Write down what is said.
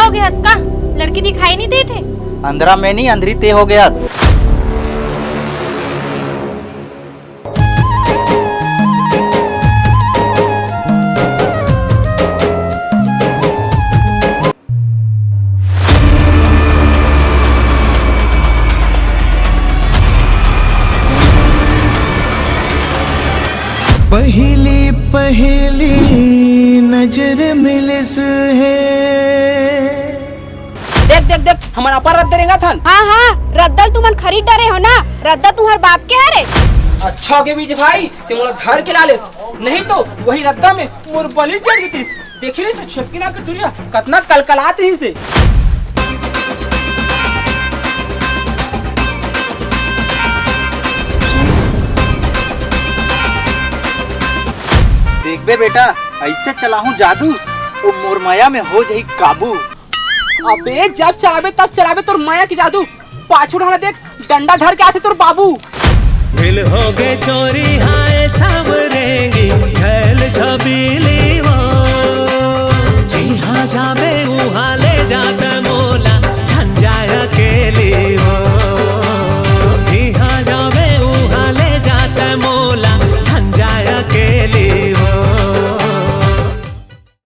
हो गया का? लड़की दिखाई नहीं दे थे? अंधरा में नहीं, अंधरी ते हो गया। पहली पहली नजर मिलस है। देख देख देख हमारा अपर रद्द देगा था। हाँ हाँ, रद्दल तुमन खरीद डरे हो ना? रद्दा तुम्हार बाप के हरे। अच्छा के बीच भाई ते मोला धर के लालेस, नहीं तो वही रद्दा में मोर बलि चढ़ जतीस। देखी रे छपकिना के टुरिया कितना कलकलात ही से। देख बे बेटा, ऐसे चलाहूं जादू तो मोर माया में हो जाई काबू। अबे जब चलावे तब चलावे तोर माया की जादू। पाछू ढाना देख, डंडा धर के आते तोर बाबू। दिल हो गए चोरी हाय सावरेंगी, झल झबी